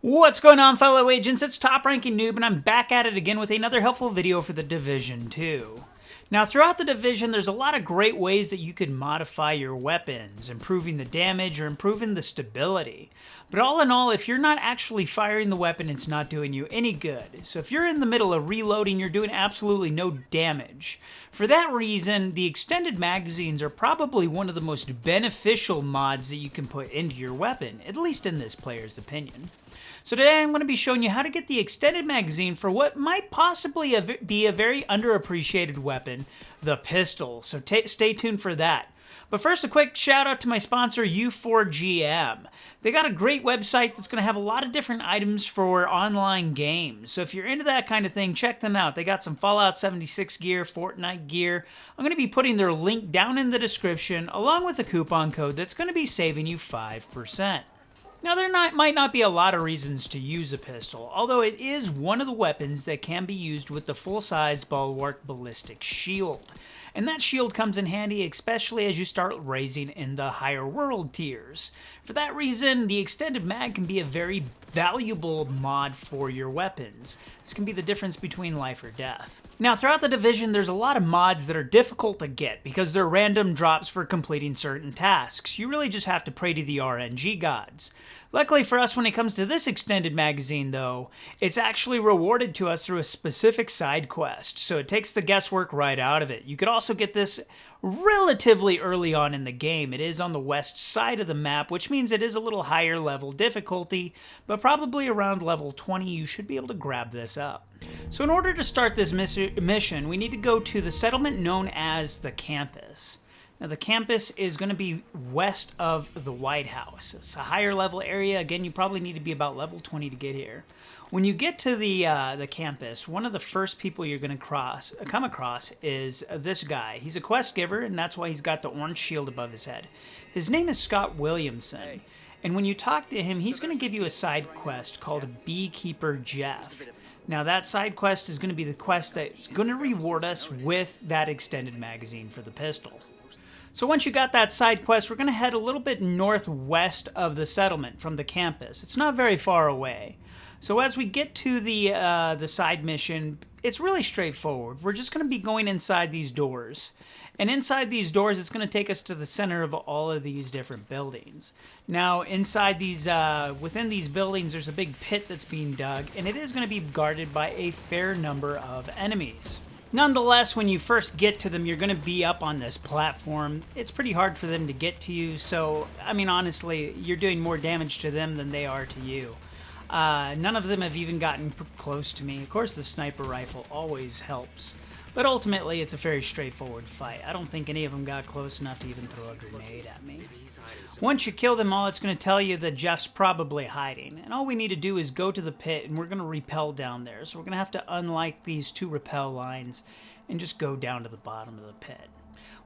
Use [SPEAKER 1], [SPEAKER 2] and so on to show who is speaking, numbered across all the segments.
[SPEAKER 1] What's going on, fellow agents? It's Top Ranking Noob, and I'm back at it again with another helpful video for the Division 2. Now, throughout the Division, there's a lot of great ways that you can modify your weapons, improving the damage or improving the stability. But all in all, if you're not actually firing the weapon, it's not doing you any good. So if you're in the middle of reloading, you're doing absolutely no damage. For that reason, the extended magazines are probably one of the most beneficial mods that you can put into your weapon, at least in this player's opinion. So today I'm going to be showing you how to get the extended magazine for what might possibly be a very underappreciated weapon, the pistol. So stay tuned for that. But first, a quick shout out to my sponsor, U4GM. They got a great website that's going to have a lot of different items for online games. So if you're into that kind of thing, check them out. They got some Fallout 76 gear, Fortnite gear. I'm going to be putting their link down in the description, along with a coupon code that's going to be saving you 5%. Now, there might not be a lot of reasons to use a pistol, although it is one of the weapons that can be used with the full-sized Bulwark Ballistic Shield. And that shield comes in handy, especially as you start raising in the higher world tiers. For that reason, the extended mag can be a very valuable mod for your weapons. This can be the difference between life or death. Now, throughout the Division, there's a lot of mods that are difficult to get because they're random drops for completing certain tasks. You really just have to pray to the RNG gods. Luckily for us, when it comes to this extended magazine, though, it's actually rewarded to us through a specific side quest, so it takes the guesswork right out of it. You could also get this relatively early on in the game. It is on the west side of the map, which means it is a little higher level difficulty, but probably around level 20 you should be able to grab this up. So in order to start this mission, we need to go to the settlement known as the campus. Now, the campus is going to be west of the White House. It's a higher level area. Again, you probably need to be about level 20 to get here. When you get to the campus, one of the first people you're going to come across is this guy. He's a quest giver, and that's why he's got the orange shield above his head. His name is Scott Williamson, and when you talk to him, he's going to give you a side quest called Beekeeper Jeff. Now, that side quest is going to be the quest that's going to reward us with that extended magazine for the pistol. So once you got that side quest, we're going to head a little bit northwest of the settlement from the campus. It's not very far away. So as we get to the side mission, it's really straightforward. We're just going to be going inside these doors. And inside these doors, it's going to take us to the center of all of these different buildings. Now, inside these, within these buildings, there's a big pit that's being dug, and it is going to be guarded by a fair number of enemies. Nonetheless, when you first get to them, you're going to be up on this platform. It's pretty hard for them to get to you, so, I mean, honestly, you're doing more damage to them than they are to you. None of them have even gotten close to me. Of course, the sniper rifle always helps, but ultimately, it's a very straightforward fight. I don't think any of them got close enough to even throw a grenade at me. Once you kill them all, it's going to tell you that Jeff's probably hiding. And all we need to do is go to the pit, and we're going to rappel down there. So we're going to have to unlike these two rappel lines and just go down to the bottom of the pit.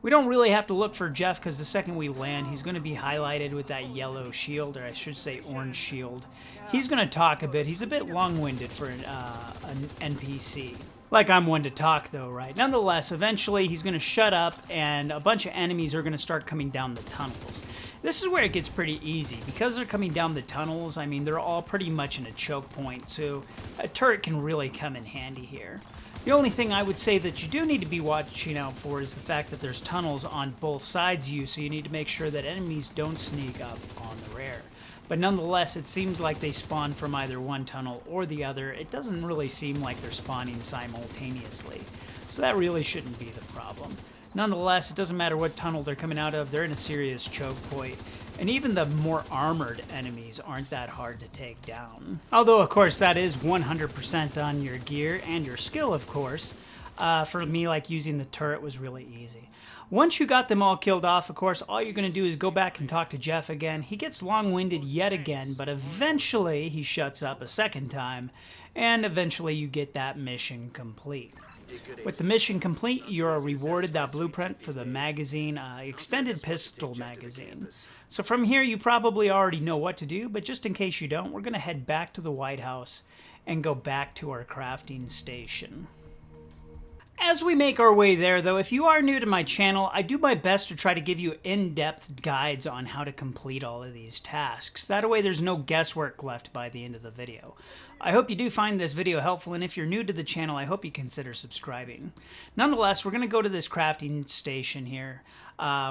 [SPEAKER 1] We don't really have to look for Jeff because the second we land, he's going to be highlighted with that yellow shield, or I should say orange shield. He's going to talk a bit. He's a bit long-winded for an NPC. Like I'm one to talk, though, right? Nonetheless, eventually he's going to shut up, and a bunch of enemies are going to start coming down the tunnels. This is where it gets pretty easy. Because they're coming down the tunnels, I mean, they're all pretty much in a choke point, so a turret can really come in handy here. The only thing I would say that you do need to be watching out for is the fact that there's tunnels on both sides of you, so you need to make sure that enemies don't sneak up on the rear. But nonetheless, it seems like they spawn from either one tunnel or the other. It doesn't really seem like they're spawning simultaneously, so that really shouldn't be the problem. Nonetheless, it doesn't matter what tunnel they're coming out of, they're in a serious choke point. And even the more armored enemies aren't that hard to take down. Although, of course, that is 100% on your gear and your skill, of course. For me, like using the turret was really easy. Once you got them all killed off, of course, all you're going to do is go back and talk to Jeff again. He gets long-winded yet again, but eventually he shuts up a second time, and eventually you get that mission complete. With the mission complete, you're rewarded that blueprint for the magazine, extended pistol magazine. So from here, you probably already know what to do, but just in case you don't, we're going to head back to the White House and go back to our crafting station. As we make our way there, though, if you are new to my channel, I do my best to try to give you in-depth guides on how to complete all of these tasks. That way there's no guesswork left by the end of the video. I hope you do find this video helpful, and if you're new to the channel, I hope you consider subscribing. Nonetheless, we're going to go to this crafting station here.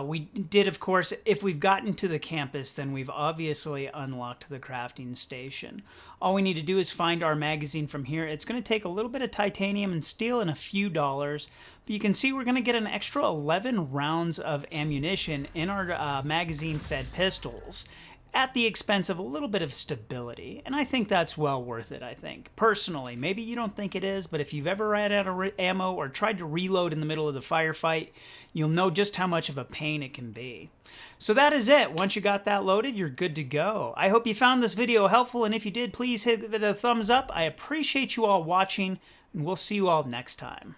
[SPEAKER 1] We did, of course, if we've gotten to the campus, then we've obviously unlocked the crafting station. All we need to do is find our magazine from here. It's going to take a little bit of titanium and steel and a few dollars, but you can see we're going to get an extra 11 rounds of ammunition in our magazine-fed pistols, at the expense of a little bit of stability. And I think that's well worth it, I think. Personally, maybe you don't think it is, but if you've ever ran out of ammo or tried to reload in the middle of the firefight, you'll know just how much of a pain it can be. So that is it. Once you got that loaded, you're good to go. I hope you found this video helpful, and if you did, please hit it a thumbs up. I appreciate you all watching, and we'll see you all next time.